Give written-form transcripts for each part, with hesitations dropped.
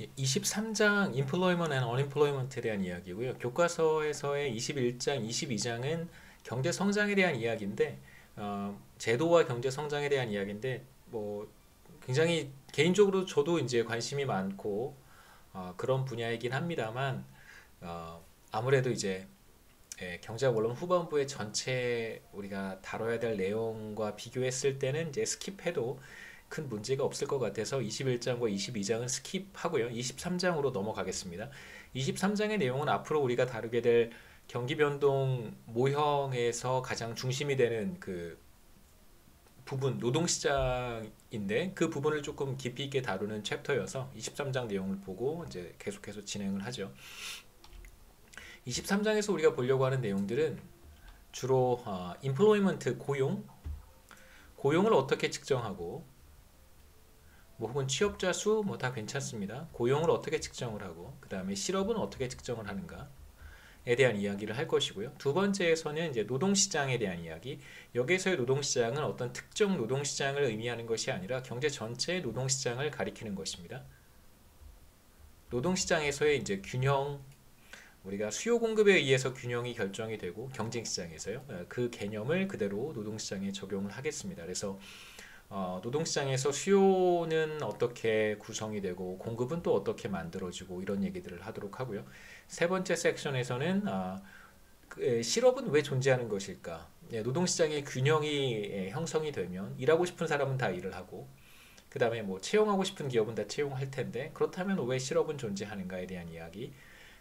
23장 Employment and Unemployment에 대한 이야기고요. 교과서에서의 21장, 22장은 경제 성장에 대한 이야기인데 제도와 경제 성장에 대한 이야기인데 뭐 굉장히 개인적으로 저도 이제 관심이 많고 그런 분야이긴 합니다만 아무래도 이제 경제학 원론 후반부의 전체 우리가 다뤄야 될 내용과 비교했을 때는 이제 스킵해도 큰 문제가 없을 것 같아서 21장과 22장은 스킵하고요. 23장으로 넘어가겠습니다. 23장의 내용은 앞으로 우리가 다루게 될 경기 변동 모형에서 가장 중심이 되는 그 부분, 노동시장인데 그 부분을 조금 깊이 있게 다루는 챕터여서 23장 내용을 보고 이제 계속해서 진행을 하죠. 23장에서 우리가 보려고 하는 내용들은 주로 employment 고용을 어떻게 측정하고 뭐 혹은 취업자 수 뭐 다 괜찮습니다. 고용을 어떻게 측정을 하고 그 다음에 실업은 어떻게 측정을 하는가에 대한 이야기를 할 것이고요. 두 번째에서는 이제 노동시장에 대한 이야기. 여기서의 노동시장은 어떤 특정 노동시장을 의미하는 것이 아니라 경제 전체의 노동시장을 가리키는 것입니다. 노동시장에서의 이제 균형, 우리가 수요 공급에 의해서 균형이 결정이 되고 경쟁 시장에서요. 그 개념을 그대로 노동시장에 적용을 하겠습니다. 그래서 노동시장에서 수요는 어떻게 구성이 되고 공급은 또 어떻게 만들어지고 이런 얘기들을 하도록 하고요. 세 번째 섹션에서는 실업은 왜 존재하는 것일까? 노동시장의 균형이 형성이 되면 일하고 싶은 사람은 다 일을 하고 그 다음에 뭐 채용하고 싶은 기업은 다 채용할 텐데 그렇다면 왜 실업은 존재하는가에 대한 이야기.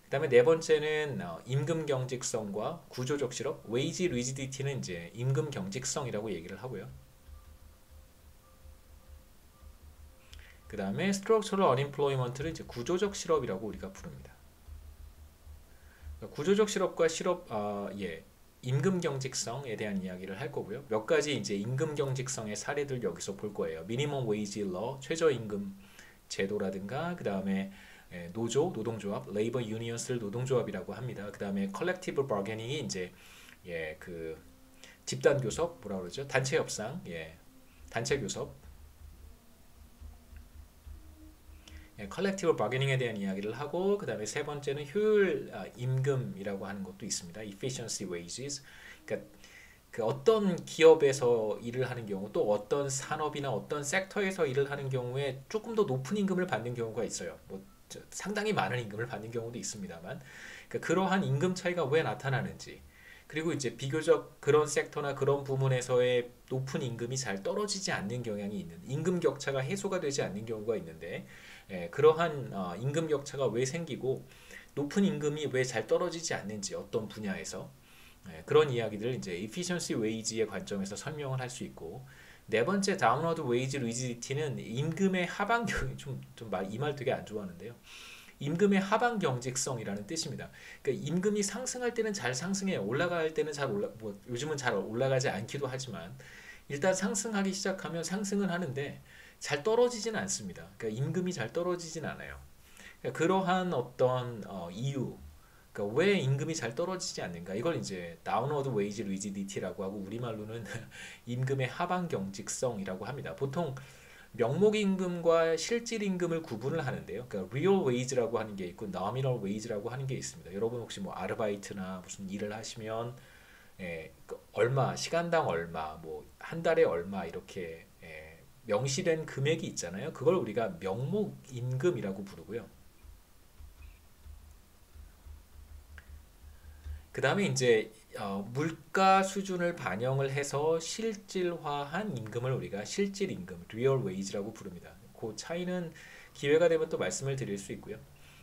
그 다음에 네 번째는 임금 경직성과 구조적 실업, 웨이지 리지디티는 이제 임금 경직성이라고 얘기를 하고요. 그 다음에 structural unemployment를 이제 구조적 실업이라고 우리가 부릅니다. 그러니까 구조적 실업과 임금 경직성에 대한 이야기를 할 거고요. 몇 가지 이제 임금 경직성의 사례들 여기서 볼 거예요. 미니멈 웨이지 러, 최저임금 제도라든가 그 다음에 노동조합, 레이버 유니언스를 노동조합이라고 합니다. 그 다음에 컬렉티브 바게닝이 이제 그 집단 교섭 뭐라 그러죠? 단체 협상, 단체 교섭, 컬렉티브 바게닝에 대한 이야기를 하고 그 다음에 세 번째는 효율 임금이라고 하는 것도 있습니다. efficiency wages. 그러니까 그 어떤 기업에서 일을 하는 경우 또 어떤 산업이나 어떤 섹터에서 일을 하는 경우에 조금 더 높은 임금을 받는 경우가 있어요. 뭐 상당히 많은 임금을 받는 경우도 있습니다만 그러니까 그러한 임금 차이가 왜 나타나는지 그리고 이제 비교적 그런 섹터나 그런 부문에서의 높은 임금이 잘 떨어지지 않는 경향이 있는 임금 격차가 해소가 되지 않는 경우가 있는데 그러한 임금 격차가 왜 생기고 높은 임금이 왜 잘 떨어지지 않는지 어떤 분야에서 그런 이야기들을 이제 efficiency wage의 관점에서 설명을 할 수 있고 네 번째 downward wage rigidity는 임금의 하방 이 말 되게 안 좋아하는데요. 임금의 하방 경직성이라는 뜻입니다. 그러니까 임금이 상승할 때는 잘 상승해요. 올라갈 때는 뭐 요즘은 잘 올라가지 않기도 하지만 일단 상승하기 시작하면 상승은 하는데 잘 떨어지지는 않습니다. 그러니까 임금이 잘 떨어지진 않아요. 그러니까 그러한 어떤 이유, 그러니까 왜 임금이 잘 떨어지지 않는가? 이걸 이제 downward wage rigidity라고 하고 우리말로는 임금의 하방 경직성이라고 합니다. 보통 명목 임금과 실질 임금을 구분을 하는데요. 그러니까 real wage라고 하는 게 있고 nominal wage라고 하는 게 있습니다. 여러분 혹시 뭐 아르바이트나 무슨 일을 하시면 그 얼마, 시간당 얼마, 뭐 한 달에 얼마 이렇게 명시된 금액이 있잖아요. 그걸 우리가 명목 임금이라고 부르고요. 그 다음에 이제 물가 수준을 반영을 해서 실질화한 임금을 우리가 실질 임금, real wage라고 부릅니다. 그 차이는 기회가 되면 또 말씀을 드릴 수 있고요.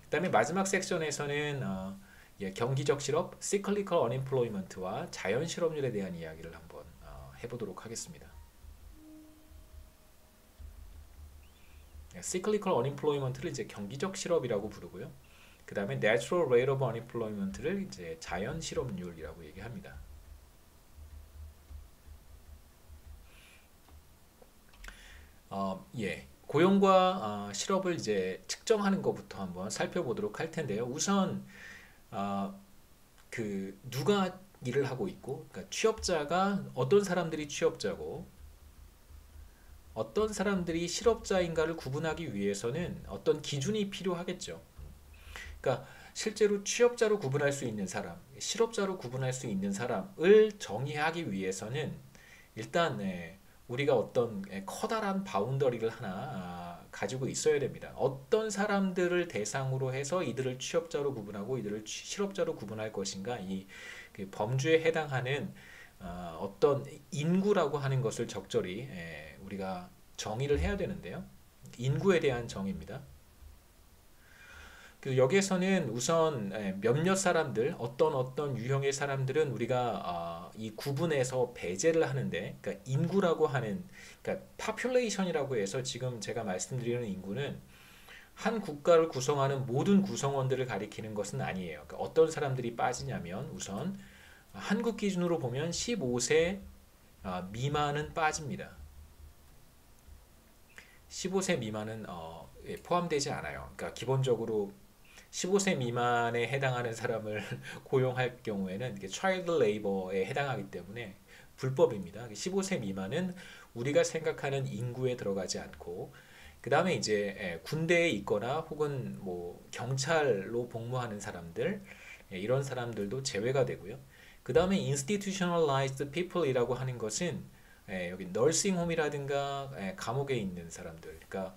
그 다음에 마지막 섹션에서는 경기적 실업, cyclical unemployment와 자연 실업률에 대한 이야기를 한번 해보도록 하겠습니다. cyclical unemployment를 이제 경기적 실업이라고 부르고요. 그 다음에 natural rate of unemployment를 이제 자연 실업률이라고 얘기합니다. 고용과 실업을 이제 측정하는 것부터 한번 살펴보도록 할 텐데요. 우선 그 누가 일을 하고 있고, 그러니까 취업자가 어떤 사람들이 취업자고, 어떤 사람들이 실업자인가를 구분하기 위해서는 어떤 기준이 필요하겠죠. 그러니까 실제로 취업자로 구분할 수 있는 사람, 실업자로 구분할 수 있는 사람을 정의하기 위해서는 일단 우리가 어떤 커다란 바운더리를 하나 가지고 있어야 됩니다. 어떤 사람들을 대상으로 해서 이들을 취업자로 구분하고 이들을 실업자로 구분할 것인가, 그 범주에 해당하는 어떤 인구라고 하는 것을 적절히 우리가 정의를 해야 되는데요. 인구에 대한 정의입니다. 여기에서는 우선 몇몇 사람들, 어떤 유형의 사람들은 우리가 이 구분해서 배제를 하는데, 그러니까 인구라고 하는, 그러니까 population이라고 해서 지금 제가 말씀드리는 인구는 한 국가를 구성하는 모든 구성원들을 가리키는 것은 아니에요. 그러니까 어떤 사람들이 빠지냐면 우선 한국 기준으로 보면 15세 미만은 빠집니다. 15세 미만은 포함되지 않아요. 그러니까 기본적으로 15세 미만에 해당하는 사람을 고용할 경우에는 child labor에 해당하기 때문에 불법입니다. 15세 미만은 우리가 생각하는 인구에 들어가지 않고, 그 다음에 이제 군대에 있거나 혹은 뭐 경찰로 복무하는 사람들, 이런 사람들도 제외가 되고요. 그 다음에 institutionalized people이라고 하는 것은 여기 널싱홈이라든가 감옥에 있는 사람들, 그러니까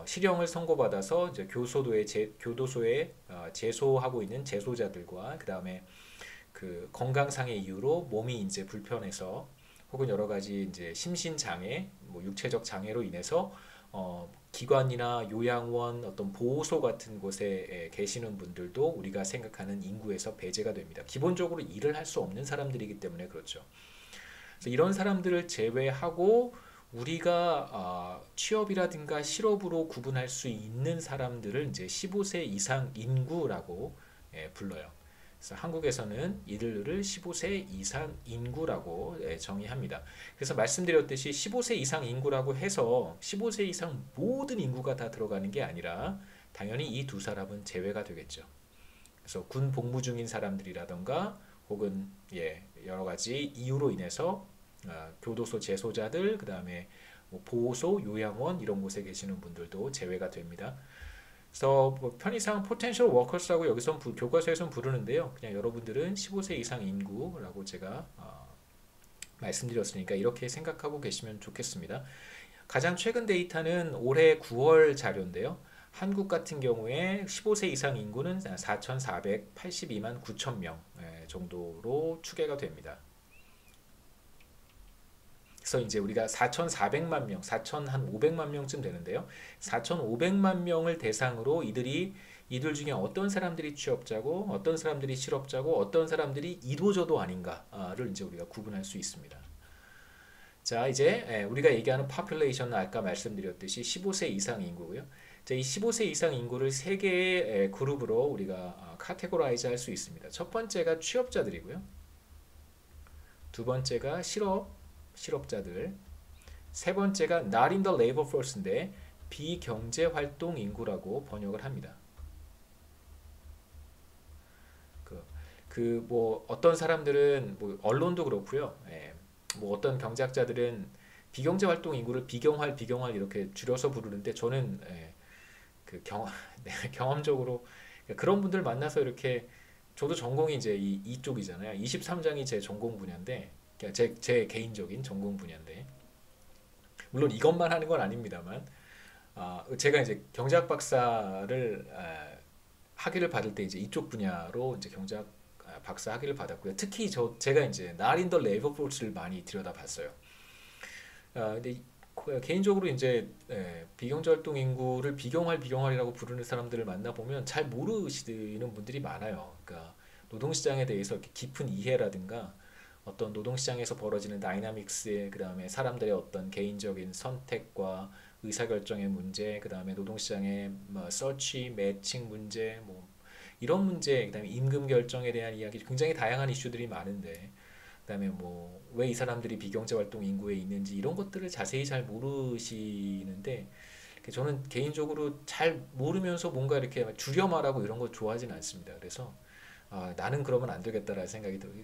실형을 선고받아서 이제 교도소에 재소하고 있는 재소자들과, 그 다음에 그 건강상의 이유로 몸이 이제 불편해서 혹은 여러 가지 이제 심신 장애, 뭐 육체적 장애로 인해서 기관이나 요양원, 어떤 보호소 같은 곳에 계시는 분들도 우리가 생각하는 인구에서 배제가 됩니다. 기본적으로 일을 할 수 없는 사람들이기 때문에 그렇죠. 그래서 이런 사람들을 제외하고 우리가 취업이라든가 실업으로 구분할 수 있는 사람들을 이제 15세 이상 인구라고 불러요. 그래서 한국에서는 이들을 15세 이상 인구라고 정의합니다. 그래서 말씀드렸듯이 15세 이상 인구라고 해서 15세 이상 모든 인구가 다 들어가는 게 아니라 당연히 이 두 사람은 제외가 되겠죠. 그래서 군 복무 중인 사람들이라던가 혹은 여러 가지 이유로 인해서 교도소 재소자들, 그 다음에 뭐 보호소, 요양원 이런 곳에 계시는 분들도 제외가 됩니다. 그래서 뭐 편의상 potential workers라고 여기서 교과서에서는 부르는데요. 그냥 여러분들은 15세 이상 인구라고 제가 말씀드렸으니까 이렇게 생각하고 계시면 좋겠습니다. 가장 최근 데이터는 올해 9월 자료인데요. 한국 같은 경우에 15세 이상 인구는 4,482만 9천 명 정도로 추계가 됩니다. 그래서 이제 우리가 4,400만 명, 4,500만 명쯤 되는데요. 4,500만 명을 대상으로 이들 중에 어떤 사람들이 취업자고, 어떤 사람들이 실업자고, 어떤 사람들이 이도저도 아닌가를 이제 우리가 구분할 수 있습니다. 자, 이제 우리가 얘기하는 population은 아까 말씀드렸듯이 15세 이상 인구고요. 자, 이 15세 이상 인구를 세 개의 그룹으로 우리가 카테고라이즈 할 수 있습니다. 첫 번째가 취업자들이고요. 두 번째가 실업자들, 세 번째가 not in the labor force인데 비경제활동 인구라고 번역을 합니다. 뭐 어떤 사람들은 뭐 언론도 그렇고요. 뭐 어떤 경제학자들은 비경제활동 인구를 비경활 이렇게 줄여서 부르는데 저는 경험적으로 그런 분들 만나서 이렇게, 저도 전공이 이제 이쪽이잖아요. 23장이 제 전공 분야인데, 제 개인적인 전공 분야인데, 물론 이것만 하는 건 아닙니다만, 제가 이제 경제학 박사를 학위를 받을 때 이제 이쪽 분야로 이제 경제학 박사 학위를 받았고요. 특히 제가 이제 not in the labor force를 많이 들여다봤어요. 근데 개인적으로 이제 비경제활동 인구를 비경활이라고 부르는 사람들을 만나보면 잘 모르시는 분들이 많아요. 그러니까 노동시장에 대해서 이렇게 깊은 이해라든가 어떤 노동시장에서 벌어지는 다이나믹스, 그 다음에 사람들의 어떤 개인적인 선택과 의사결정의 문제, 그 다음에 노동시장의 뭐 서치, 매칭 문제, 뭐 이런 문제, 그 다음에 임금 결정에 대한 이야기, 굉장히 다양한 이슈들이 많은데, 그 다음에 뭐 왜 이 사람들이 비경제 활동 인구에 있는지 이런 것들을 자세히 잘 모르시는데, 저는 개인적으로 잘 모르면서 뭔가 이렇게 줄여 말하고 이런 거 좋아하진 않습니다. 그래서 나는 그러면 안 되겠다라는 생각이 들어요.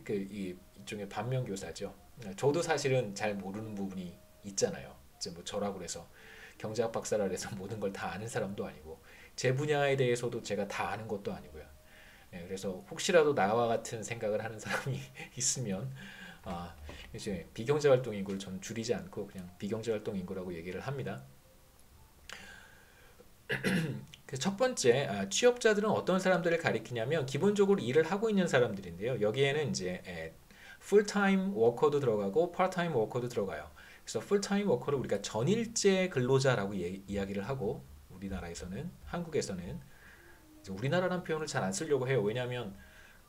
일종의 반면교사죠. 저도 사실은 잘 모르는 부분이 있잖아요. 이제 뭐 저라고 그래서 경제학 박사라 해서 모든 걸 다 아는 사람도 아니고 제 분야에 대해서도 제가 다 아는 것도 아니고요. 예, 그래서 혹시라도 나와 같은 생각을 하는 사람이 있으면 이제 비경제 활동 인구를 저는 줄이지 않고 그냥 비경제 활동 인구라고 얘기를 합니다. 그 첫 번째, 취업자들은 어떤 사람들을 가리키냐면 기본적으로 일을 하고 있는 사람들인데요. 여기에는 이제 풀타임 워커도 들어가고 파트타임 워커도 들어가요. 그래서 풀타임 워커를 우리가 전일제 근로자라고 이야기를 하고 우리나라에서는 한국에서는 우리나라라는 표현을 잘 안 쓰려고 해요. 왜냐하면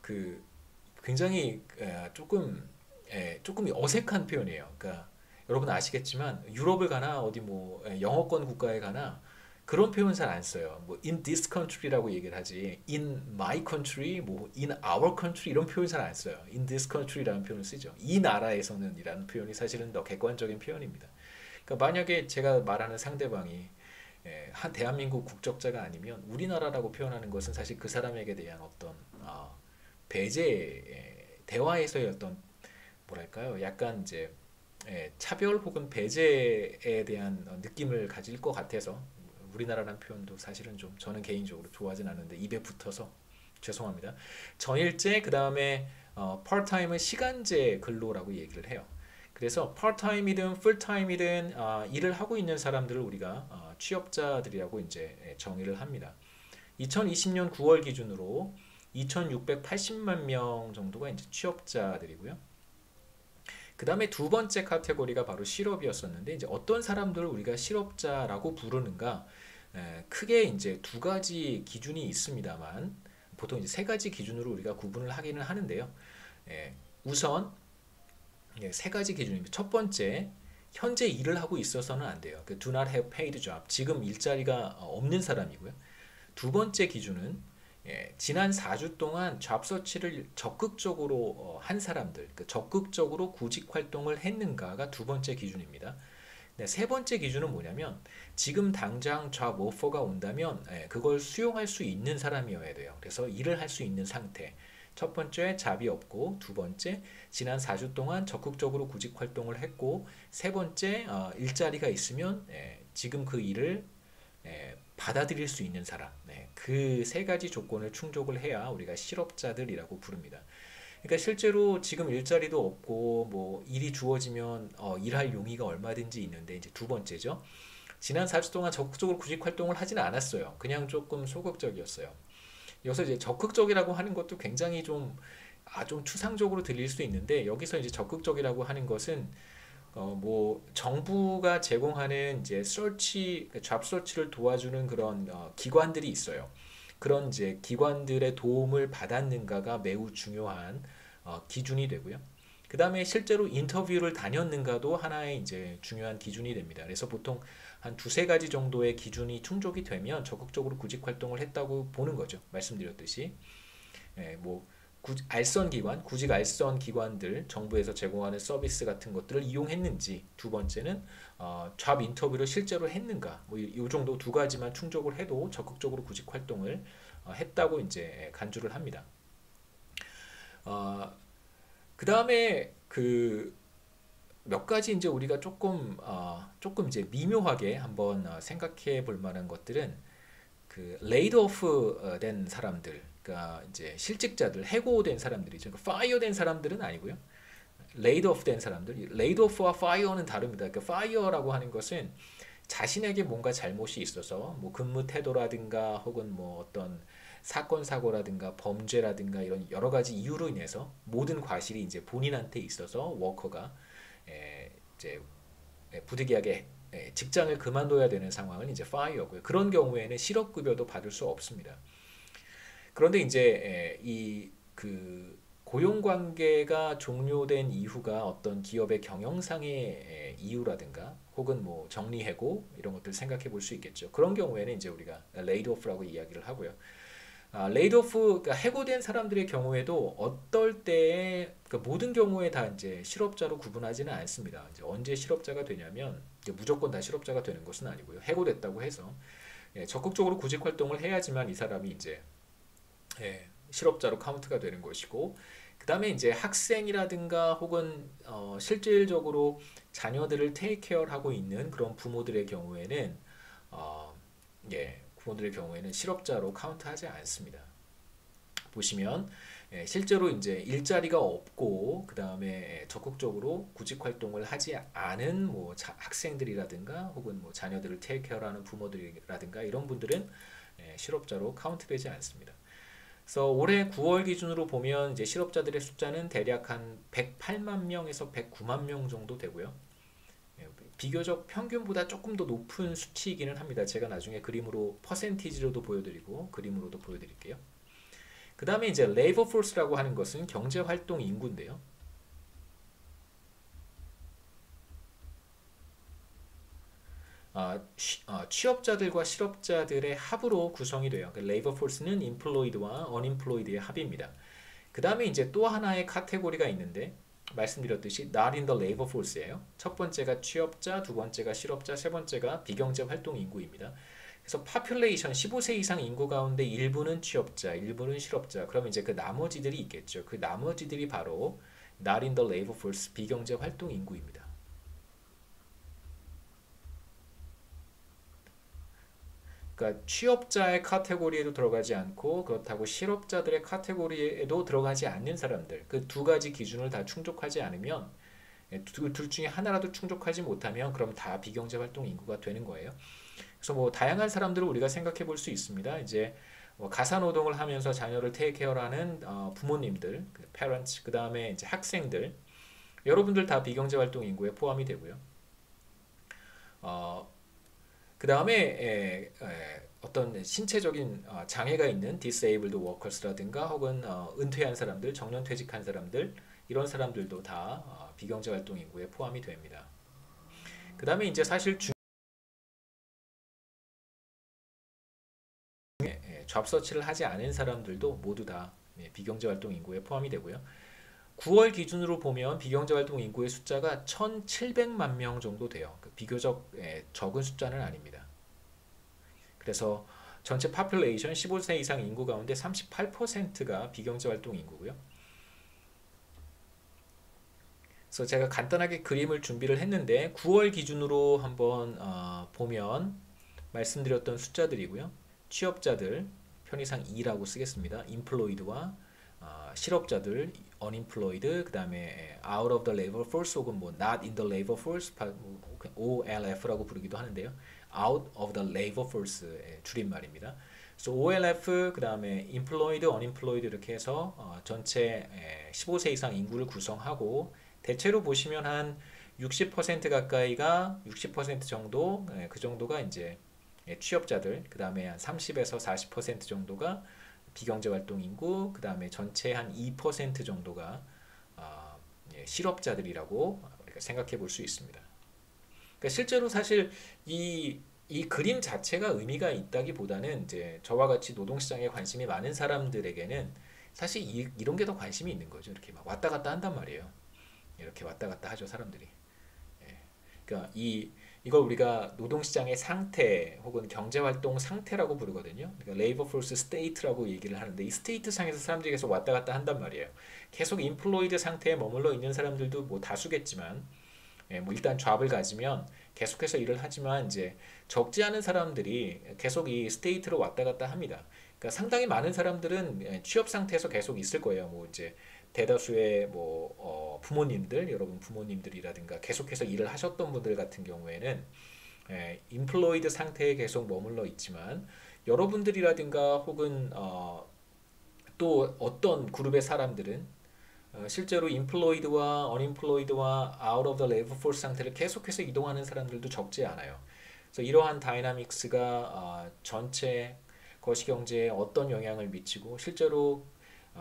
그 굉장히 조금 어색한 표현이에요. 그러니까 여러분 아시겠지만 유럽을 가나 어디 뭐 영어권 국가에 가나 그런 표현 잘 안 써요. 뭐 in this country라고 얘기를 하지. in my country, 뭐 in our country 이런 표현 잘 안 써요. in this country라는 표현을 쓰죠. 이 나라에서는이라는 표현이 사실은 더 객관적인 표현입니다. 그러니까 만약에 제가 말하는 상대방이 한 대한민국 국적자가 아니면 우리나라라고 표현하는 것은 사실 그 사람에게 대한 어떤 배제 대화에서의 어떤 뭐랄까요? 약간 이제 차별 혹은 배제에 대한 느낌을 가질 것 같아서 우리나라라는 표현도 사실은 좀 저는 개인적으로 좋아하진 않는데 입에 붙어서 죄송합니다. 전일제 그 다음에 파트타임은 시간제 근로라고 얘기를 해요. 그래서 파트타임이든 풀타임이든 일을 하고 있는 사람들을 우리가 취업자들이라고 이제 정의를 합니다. 2020년 9월 기준으로 2,680만 명 정도가 이제 취업자들이고요. 그 다음에 두 번째 카테고리가 바로 실업이었었는데 이제 어떤 사람들을 우리가 실업자라고 부르는가 크게 이제 두 가지 기준이 있습니다만 보통 이제 세 가지 기준으로 우리가 구분을 하기는 하는데요. 우선 세 가지 기준입니다. 첫 번째, 현재 일을 하고 있어서는 안 돼요. 그 do not have paid job. 지금 일자리가 없는 사람이고요. 두 번째 기준은 지난 4주 동안 잡 서치를 적극적으로 한 사람들, 적극적으로 구직 활동을 했는가가 두 번째 기준입니다. 네, 세 번째 기준은 뭐냐면 지금 당장 잡 오퍼가 온다면 그걸 수용할 수 있는 사람이어야 돼요. 그래서 일을 할 수 있는 상태. 첫 번째 잡이 없고 두 번째 지난 4주 동안 적극적으로 구직 활동을 했고 세 번째 일자리가 있으면 지금 그 일을 받아들일 수 있는 사람. 그 세 가지 조건을 충족을 해야 우리가 실업자들이라고 부릅니다. 그러니까 실제로 지금 일자리도 없고 뭐 일이 주어지면 일할 용의가 얼마든지 있는데 이제 두 번째죠. 지난 4주 동안 적극적으로 구직 활동을 하지는 않았어요. 그냥 조금 소극적이었어요. 여기서 이제 적극적이라고 하는 것도 굉장히 좀 추상적으로 들릴 수 있는데 여기서 이제 적극적이라고 하는 것은 뭐 정부가 제공하는 이제 잡 서치를 도와주는 그런 기관들이 있어요. 그런 이제 기관들의 도움을 받았는가가 매우 중요한 기준이 되고요. 그 다음에 실제로 인터뷰를 다녔는가도 하나의 이제 중요한 기준이 됩니다. 그래서 보통 한 두세 가지 정도의 기준이 충족이 되면 적극적으로 구직 활동을 했다고 보는 거죠. 말씀드렸듯이 뭐 알선 기관, 구직 알선 기관들, 정부에서 제공하는 서비스 같은 것들을 이용했는지, 두 번째는 잡 인터뷰를 실제로 했는가, 뭐 이 정도 두 가지만 충족을 해도 적극적으로 구직 활동을 했다고 이제 간주를 합니다. 그 다음에 그 몇 가지 이제 우리가 조금 이제 미묘하게 한번 생각해 볼 만한 것들은 그 레이드 오프 된 사람들, 그러니까 이제 실직자들, 해고된 사람들이죠. 그러니까 파이어 된 사람들은 아니고요. 레이드 오프 된 사람들, 레이드 오프와 파이어는 다릅니다. 그러니까 파이어라고 하는 것은 자신에게 뭔가 잘못이 있어서 뭐 근무 태도라든가 혹은 뭐 어떤 사건 사고라든가 범죄라든가 이런 여러 가지 이유로 인해서 모든 과실이 이제 본인한테 있어서 워커가 이제 부득이하게 직장을 그만둬야 되는 상황은 이제 파이어고요. 그런 경우에는 실업급여도 받을 수 없습니다. 그런데 이제 이 그 고용관계가 종료된 이후가 어떤 기업의 경영상의 이유라든가 혹은 뭐 정리해고 이런 것들 생각해 볼 수 있겠죠. 그런 경우에는 이제 우리가 레이드 오프라고 이야기를 하고요. 레이드 오프, 그러니까 해고된 사람들의 경우에도 어떨 때에 그러니까 모든 경우에 다 이제 실업자로 구분하지는 않습니다. 이제 언제 실업자가 되냐면 무조건 다 실업자가 되는 것은 아니고요. 해고됐다고 해서 적극적으로 구직 활동을 해야지만 이 사람이 이제 실업자로 카운트가 되는 것이고, 그 그다음에 이제 학생이라든가 혹은 실질적으로 자녀들을 테이크케어를 하고 있는 그런 부모들의 경우에는 어, 부모들의 경우에는 실업자로 카운트하지 않습니다. 보시면 실제로 이제 일자리가 없고 그 다음에 적극적으로 구직 활동을 하지 않은 뭐 학생들이라든가 혹은 뭐 자녀들을 테이크케어하는 부모들이라든가 이런 분들은 실업자로 카운트되지 않습니다. 그래서 올해 9월 기준으로 보면 이제 실업자들의 숫자는 대략 한 108만 명에서 109만 명 정도 되고요. 비교적 평균보다 조금 더 높은 수치이기는 합니다. 제가 나중에 그림으로 퍼센티지로도 보여드리고 그림으로도 보여드릴게요. 그 다음에 이제 레이버 포스라고 하는 것은 경제활동 인구인데요. 취업자들과 실업자들의 합으로 구성이 돼요. 레이버 포스는 employed와 unemployed의 합입니다. 그 다음에 이제 또 하나의 카테고리가 있는데 말씀드렸듯이 not in the labor force예요. 첫 번째가 취업자, 두 번째가 실업자, 세 번째가 비경제 활동 인구입니다. 그래서 population 15세 이상 인구 가운데 일부는 취업자, 일부는 실업자. 그러면 이제 그 나머지들이 있겠죠. 그 나머지들이 바로 not in the labor force 비경제 활동 인구입니다. 그러니까 취업자의 카테고리에도 들어가지 않고 그렇다고 실업자들의 카테고리에도 들어가지 않는 사람들 그 두 가지 기준을 다 충족하지 않으면 둘 중에 하나라도 충족하지 못하면 그럼 다 비경제 활동 인구가 되는 거예요. 그래서 뭐 다양한 사람들을 우리가 생각해 볼 수 있습니다. 이제 뭐 가사 노동을 하면서 자녀를 테이크케어하는 부모님들, parents, 그 다음에 이제 학생들, 여러분들 다 비경제 활동 인구에 포함이 되고요. 그 다음에 어떤 신체적인 장애가 있는 disabled workers라든가 혹은 은퇴한 사람들, 정년퇴직한 사람들 이런 사람들도 다 비경제 활동 인구에 포함이 됩니다. 그 다음에 이제 사실 잡서치를 하지 않은 사람들도 모두 다 비경제 활동 인구에 포함이 되고요. 9월 기준으로 보면 비경제 활동 인구의 숫자가 1,700만 명 정도 돼요. 비교적 적은 숫자는 아닙니다. 그래서 전체 파퓰레이션 15세 이상 인구 가운데 38%가 비경제 활동 인구고요. 그래서 제가 간단하게 그림을 준비를 했는데 9월 기준으로 한번 보면 말씀드렸던 숫자들이고요. 취업자들 편의상 E라고 쓰겠습니다. employed와 실업자들 unemployed 그 다음에 out of the labor force 혹은 뭐 not in the labor force OLF라고 부르기도 하는데요. out of the labor force의 줄임말입니다. 그래서 OLF 그 다음에 employed, unemployed 이렇게 해서 전체 15세 이상 인구를 구성하고 대체로 보시면 한 60% 가까이가 60% 정도 그 정도가 이제 취업자들 그 다음에 한 30에서 40% 정도가 비경제 활동 인구 그 다음에 전체 한 2% 정도가 실업자들이라고 우리가 생각해 볼 수 있습니다. 그러니까 실제로 사실 이 그림 자체가 의미가 있다기보다는 이제 저와 같이 노동시장에 관심이 많은 사람들에게는 사실 이런 게 더 관심이 있는 거죠. 이렇게 막 왔다 갔다 한단 말이에요. 이렇게 왔다 갔다 하죠, 사람들이. 그러니까 이걸 우리가 노동시장의 상태 혹은 경제활동 상태라고 부르거든요. 그러니까 레이버 포스 스테이트라고 얘기를 하는데 이 스테이트 상에서 사람들이 계속 왔다 갔다 한단 말이에요. 계속 인플로이드 상태에 머물러 있는 사람들도 뭐 다수겠지만 뭐 일단 잡을 가지면 계속해서 일을 하지만 이제 적지 않은 사람들이 계속 이 스테이트로 왔다 갔다 합니다. 그러니까 상당히 많은 사람들은 취업 상태에서 계속 있을 거예요. 뭐 이제 대다수의 뭐 부모님들, 여러분 부모님들이라든가 계속해서 일을 하셨던 분들 같은 경우에는 인플로이드 상태에 계속 머물러 있지만 여러분들이라든가 혹은 또 어떤 그룹의 사람들은 실제로 인플로이드와 언인플로이드와 아웃 오브 더 레이버 포스 상태를 계속해서 이동하는 사람들도 적지 않아요. 그래서 이러한 다이나믹스가 전체 거시경제에 어떤 영향을 미치고 실제로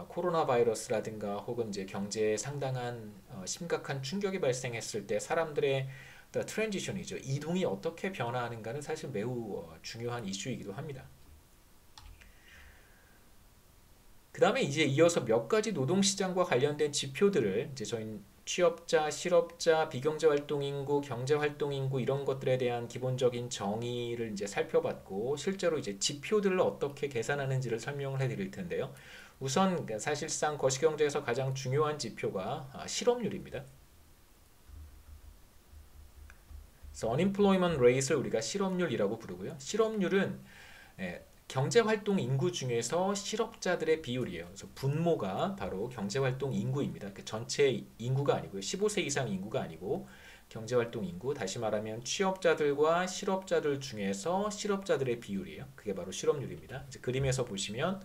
코로나 바이러스라든가 혹은 이제 경제에 상당한 심각한 충격이 발생했을 때 사람들의 트랜지션이죠. 이동이 어떻게 변화하는가는 사실 매우 중요한 이슈이기도 합니다. 그 다음에 이제 이어서 몇 가지 노동시장과 관련된 지표들을 이제 저희 취업자, 실업자, 비경제활동인구, 경제활동인구 이런 것들에 대한 기본적인 정의를 이제 살펴봤고 실제로 이제 지표들을 어떻게 계산하는지를 설명을 해드릴 텐데요. 우선 사실상 거시경제에서 가장 중요한 지표가 실업률입니다. 그래서 unemployment rate를 우리가 실업률이라고 부르고요. 실업률은 경제활동 인구 중에서 실업자들의 비율이에요. 그래서 분모가 바로 경제활동 인구입니다. 전체 인구가 아니고요. 15세 이상 인구가 아니고 경제활동 인구, 다시 말하면 취업자들과 실업자들 중에서 실업자들의 비율이에요. 그게 바로 실업률입니다. 이제 그림에서 보시면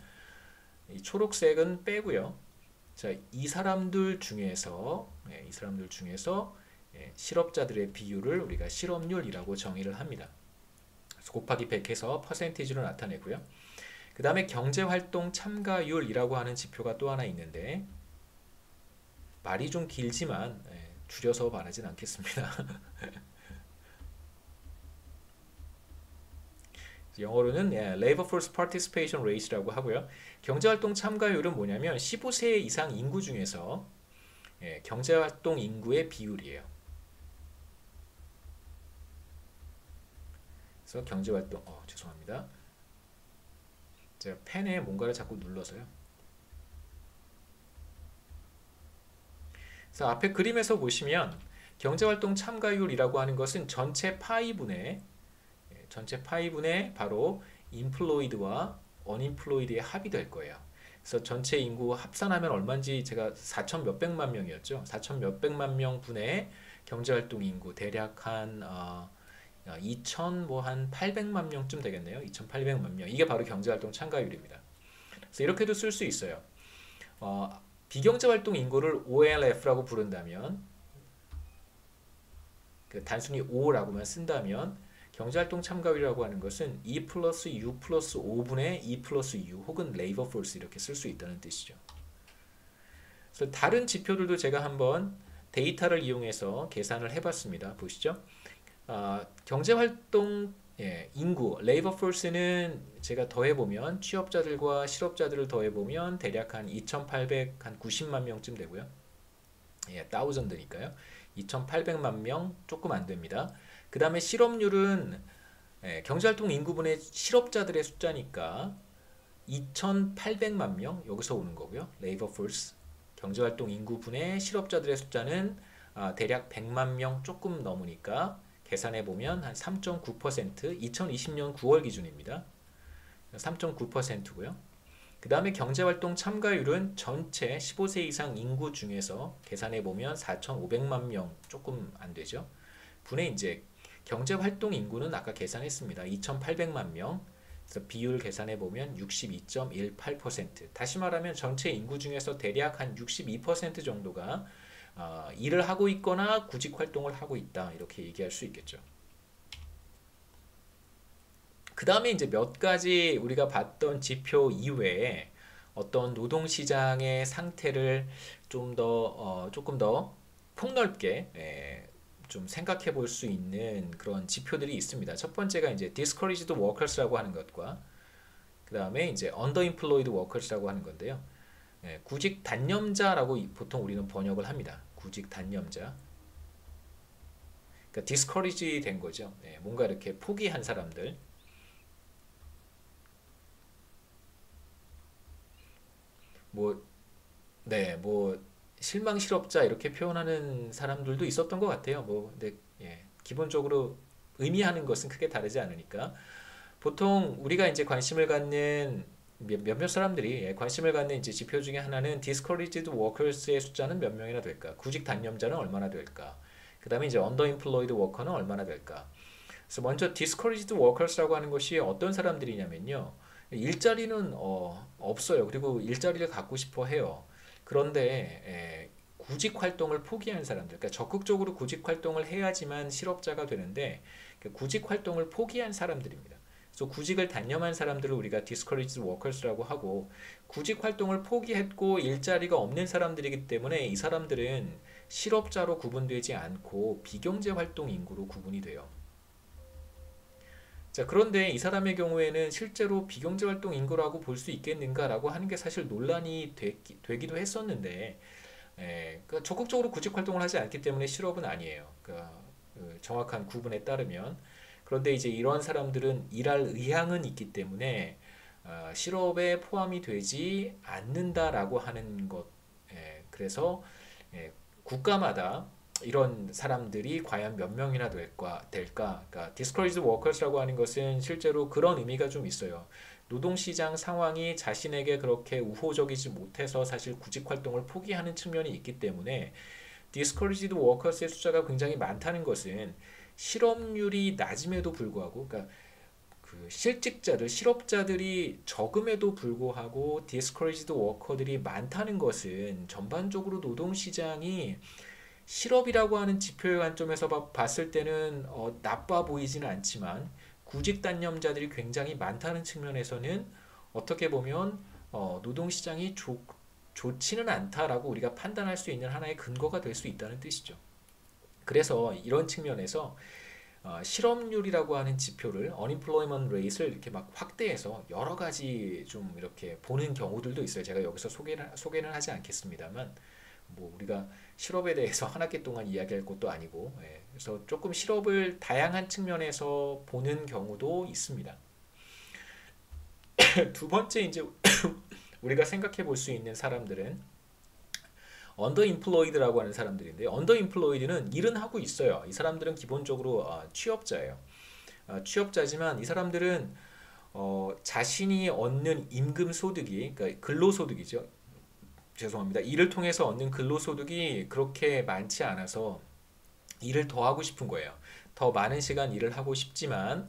이 초록색은 빼고요. 자, 이 사람들 중에서 실업자들의 비율을 우리가 실업률이라고 정의를 합니다. 곱하기 100해서 퍼센티지로 나타내고요. 그 다음에 경제활동 참가율이라고 하는 지표가 또 하나 있는데 말이 좀 길지만 줄여서 말하진 않겠습니다. 영어로는 Labor Force Participation Rate라고 하고요. 경제활동 참가율은 뭐냐면 15세 이상 인구 중에서 경제활동 인구의 비율이에요. 그래서 경제활동 죄송합니다. 제가 펜에 뭔가를 자꾸 눌러서요. 그래서 앞에 그림에서 보시면 경제활동 참가율이라고 하는 것은 전체 파이분의 바로 employed와 unemployed의 합이 될 거예요. 그래서 전체 인구 합산하면 얼마인지 제가 4천 몇백만 명이었죠. 4천 몇백만 명 분의 경제활동 인구 대략 한 2천 뭐 한 800만 명쯤 되겠네요. 2,800만 명. 이게 바로 경제활동 참가율입니다. 그래서 이렇게도 쓸 수 있어요. 비경제활동 인구를 OLF라고 부른다면 단순히 O라고만 쓴다면 경제활동 참가율이라고 하는 것은 2 플러스 U 플러스 5분의 2 플러스 U 혹은 Labor Force 이렇게 쓸 수 있다는 뜻이죠. 그래서 다른 지표들도 제가 한번 데이터를 이용해서 계산을 해봤습니다. 보시죠. 경제활동 인구, Labor Force는 제가 더해보면 취업자들과 실업자들을 더해보면 대략 한 2,890만 명쯤 되고요. thousand니까요. 2,800만 명 조금 안 됩니다. 그 다음에 실업률은 경제활동 인구분의 실업자들의 숫자니까 2,800만 명 여기서 오는 거고요. Labor Force 경제활동 인구분의 실업자들의 숫자는 대략 100만 명 조금 넘으니까 계산해 보면 한 3.9% 2020년 9월 기준입니다. 3.9%고요. 그 다음에 경제활동 참가율은 전체 15세 이상 인구 중에서 계산해 보면 4,500만 명 조금 안 되죠. 분의 이제 경제활동 인구는 아까 계산했습니다. 2,800만 명. 그래서 비율 계산해 보면 62.18%. 다시 말하면 전체 인구 중에서 대략 한 62% 정도가 일을 하고 있거나 구직 활동을 하고 있다. 이렇게 얘기할 수 있겠죠. 그 다음에 이제 몇 가지 우리가 봤던 지표 이외에 어떤 노동시장의 상태를 조금 더 폭넓게 좀 생각해 볼 수 있는 그런 지표들이 있습니다. 첫 번째가 이제 discouraged workers라고 하는 것과 그 다음에 이제 underemployed workers라고 하는 건데요. 구직 단념자라고 보통 우리는 번역을 합니다. 구직 단념자. 그러니까 discourage 된 거죠. 뭔가 이렇게 포기한 사람들. 뭐 실망 실업자 이렇게 표현하는 사람들도 있었던 것 같아요. 근데 기본적으로 의미하는 것은 크게 다르지 않으니까 보통 우리가 이제 관심을 갖는 몇몇 사람들이 관심을 갖는 이제 지표 중에 하나는 discouraged workers의 숫자는 몇 명이나 될까? 구직 단념자는 얼마나 될까? 그 다음에 이제 underemployed worker는 얼마나 될까? 그래서 먼저 discouraged workers라고 하는 것이 어떤 사람들이냐면요. 일자리는 없어요. 그리고 일자리를 갖고 싶어 해요. 그런데 구직 활동을 포기한 사람들, 그러니까 적극적으로 구직 활동을 해야지만 실업자가 되는데 구직 활동을 포기한 사람들입니다. 그래서 구직을 단념한 사람들을 우리가 discouraged workers라고 하고 구직 활동을 포기했고 일자리가 없는 사람들이기 때문에 이 사람들은 실업자로 구분되지 않고 비경제 활동 인구로 구분이 돼요. 자, 그런데 이 사람의 경우에는 실제로 비경제 활동 인구라고 볼 수 있겠는가라고 하는 게 사실 논란이 되기도 했었는데 그러니까 적극적으로 구직 활동을 하지 않기 때문에 실업은 아니에요. 그러니까 그 정확한 구분에 따르면. 그런데 이제 이런 사람들은 일할 의향은 있기 때문에 실업에 포함이 되지 않는다라고 하는 것. 그래서 국가마다 이런 사람들이 과연 몇 명이나 될까? 그러니까 discouraged workers라고 하는 것은 실제로 그런 의미가 좀 있어요. 노동시장 상황이 자신에게 그렇게 우호적이지 못해서 사실 구직 활동을 포기하는 측면이 있기 때문에 discouraged workers의 숫자가 굉장히 많다는 것은 실업률이 낮음에도 불구하고, 그러니까 그 실직자들, 실업자들이 적음에도 불구하고 discouraged worker들이 많다는 것은 전반적으로 노동시장이 실업이라고 하는 지표의 관점에서 봤을 때는 나빠 보이지는 않지만 구직 단념자들이 굉장히 많다는 측면에서는 어떻게 보면 노동시장이 좋지는 않다라고 우리가 판단할 수 있는 하나의 근거가 될 수 있다는 뜻이죠. 그래서 이런 측면에서 실업률이라고 하는 지표를 unemployment rate를 이렇게 막 확대해서 여러 가지 좀 이렇게 보는 경우들도 있어요. 제가 여기서 소개는 하지 않겠습니다만 뭐 우리가 실업에 대해서 한 학기 동안 이야기할 것도 아니고, 그래서 조금 실업을 다양한 측면에서 보는 경우도 있습니다. 두 번째 이제 우리가 생각해 볼 수 있는 사람들은 언더임플로이드라고 하는 사람들인데요. 언더임플로이드는 일은 하고 있어요. 이 사람들은 기본적으로 취업자예요. 취업자지만 이 사람들은 자신이 얻는 임금 소득이, 그러니까 근로소득이죠. 죄송합니다. 일을 통해서 얻는 근로소득이 그렇게 많지 않아서 일을 더 하고 싶은 거예요. 더 많은 시간 일을 하고 싶지만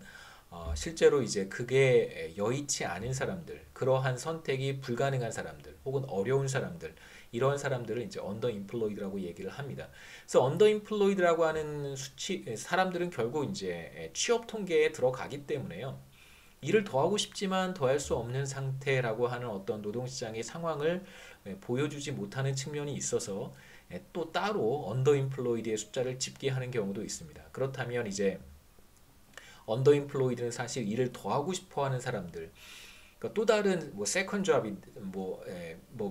실제로 이제 그게 여의치 않은 사람들, 그러한 선택이 불가능한 사람들, 혹은 어려운 사람들, 이런 사람들을 이제 언더임플로이드라고 얘기를 합니다. 그래서 언더임플로이드라고 하는 사람들은 결국 이제 취업 통계에 들어가기 때문에요. 일을 더 하고 싶지만 더 할 수 없는 상태라고 하는 어떤 노동시장의 상황을 보여주지 못하는 측면이 있어서 또 따로 언더임플로이드의 숫자를 집계하는 경우도 있습니다. 그렇다면 이제 언더임플로이드는 사실 일을 더 하고 싶어하는 사람들, 그러니까 또 다른 뭐 세컨 잡이 뭐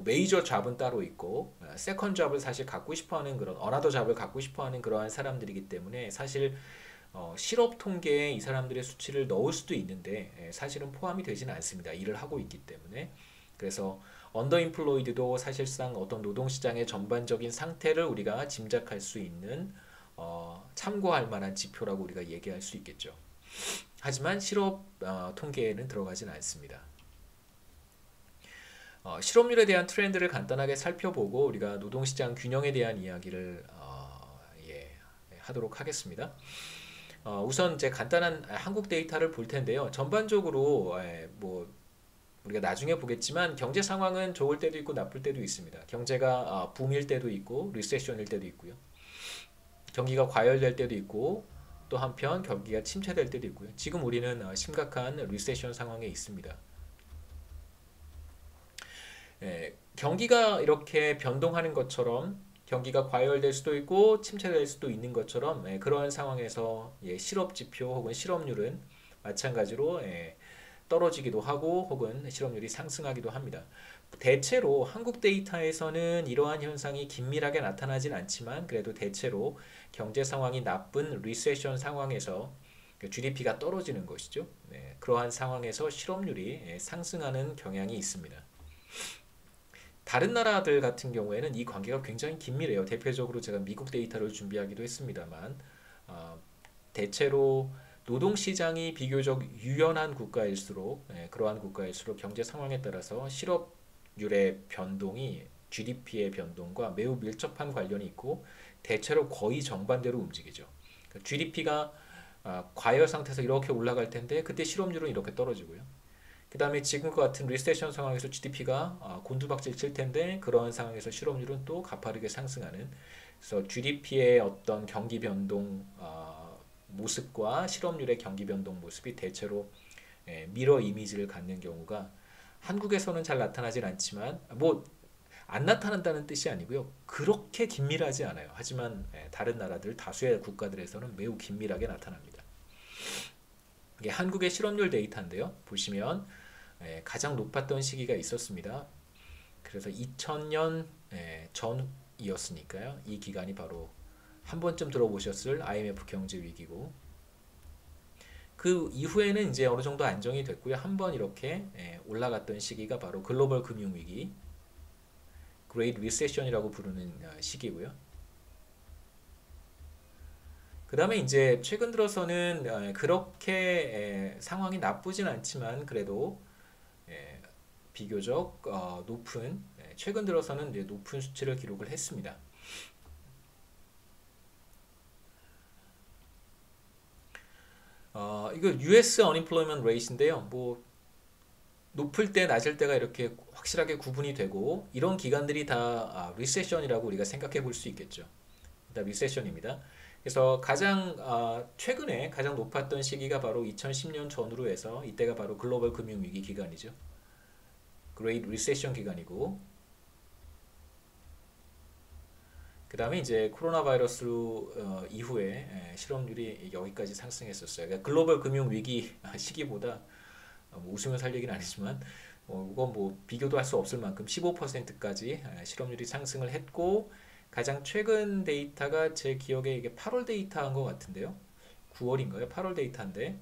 메이저 잡은 따로 있고 세컨 잡을 사실 갖고 싶어하는 그런 어나더 잡을 갖고 싶어하는 그러한 사람들이기 때문에 사실 실업 통계에 이 사람들의 수치를 넣을 수도 있는데 사실은 포함이 되지는 않습니다. 일을 하고 있기 때문에. 그래서 언더임플로이드도 사실상 어떤 노동시장의 전반적인 상태를 우리가 짐작할 수 있는 참고할 만한 지표라고 우리가 얘기할 수 있겠죠. 하지만 실업 통계에는 들어가진 않습니다. 실업률에 대한 트렌드를 간단하게 살펴보고 우리가 노동시장 균형에 대한 이야기를 하도록 하겠습니다. 우선 이제 간단한 한국 데이터를 볼 텐데요. 전반적으로 뭐 우리가 나중에 보겠지만 경제 상황은 좋을 때도 있고 나쁠 때도 있습니다. 경제가 붐일 때도 있고 리세션일 때도 있고요. 경기가 과열될 때도 있고 또 한편 경기가 침체될 때도 있고요. 지금 우리는 심각한 리세션 상황에 있습니다. 경기가 이렇게 변동하는 것처럼 경기가 과열될 수도 있고 침체될 수도 있는 것처럼 그러한 상황에서 실업지표 혹은 실업률은 마찬가지로 떨어지기도 하고 혹은 실업률이 상승하기도 합니다. 대체로 한국 데이터에서는 이러한 현상이 긴밀하게 나타나진 않지만 그래도 대체로 경제 상황이 나쁜 리세션 상황에서 GDP가 떨어지는 것이죠. 그러한 상황에서 실업률이 상승하는 경향이 있습니다. 다른 나라들 같은 경우에는 이 관계가 굉장히 긴밀해요. 대표적으로 제가 미국 데이터를 준비하기도 했습니다만 대체로 노동시장이 비교적 유연한 국가일수록 그러한 국가일수록 경제 상황에 따라서 실업률의 변동이 GDP의 변동과 매우 밀접한 관련이 있고 대체로 거의 정반대로 움직이죠. 그러니까 GDP가 과열 상태에서 이렇게 올라갈 텐데 그때 실업률은 이렇게 떨어지고요. 그 다음에 지금과 같은 리세션 상황에서 GDP가 곤두박질 칠 텐데 그러한 상황에서 실업률은 또 가파르게 상승하는, 그래서 GDP의 어떤 경기 변동 모습과 실업률의 경기 변동 모습이 대체로 미러 이미지를 갖는 경우가 한국에서는 잘 나타나질 않지만 뭐 안 나타난다는 뜻이 아니고요. 그렇게 긴밀하지 않아요. 하지만 다른 나라들 다수의 국가들에서는 매우 긴밀하게 나타납니다. 이게 한국의 실업률 데이터인데요. 보시면 가장 높았던 시기가 있었습니다. 그래서 2000년 이었으니까요. 이 기간이 바로 한 번쯤 들어보셨을 IMF 경제 위기고, 그 이후에는 이제 어느 정도 안정이 됐고요. 한 번 이렇게 올라갔던 시기가 바로 글로벌 금융 위기, Great Recession이라고 부르는 시기고요. 그 다음에 이제 최근 들어서는 그렇게 상황이 나쁘진 않지만 그래도 비교적 높은, 최근 들어서는 이제 높은 수치를 기록을 했습니다. 이거 US Unemployment Rate인데요. 뭐 높을 때 낮을 때가 이렇게 확실하게 구분이 되고, 이런 기간들이 다 리세션이라고 우리가 생각해 볼 수 있겠죠. 다 리세션입니다. 그래서 가장 최근에 가장 높았던 시기가 바로 2010년 전후로 해서 이때가 바로 글로벌 금융 위기 기간이죠. Great Recession 기간이고, 그 다음에 이제 코로나 바이러스 이후에 실업률이 여기까지 상승했었어요. 그러니까 글로벌 금융 위기 시기보다 뭐 웃으면 살 얘기는 아니지만 이건 뭐 비교도 할 수 없을 만큼 15%까지 실업률이 상승을 했고, 가장 최근 데이터가 제 기억에 이게 8월 데이터인 것 같은데요. 9월인가요? 8월 데이터인데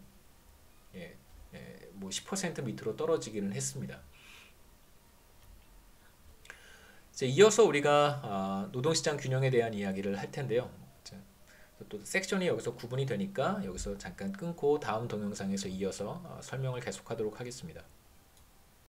뭐 10% 밑으로 떨어지기는 했습니다. 이제 이어서 우리가 노동시장 균형에 대한 이야기를 할 텐데요. 또 섹션이 여기서 구분이 되니까 여기서 잠깐 끊고 다음 동영상에서 이어서 설명을 계속하도록 하겠습니다.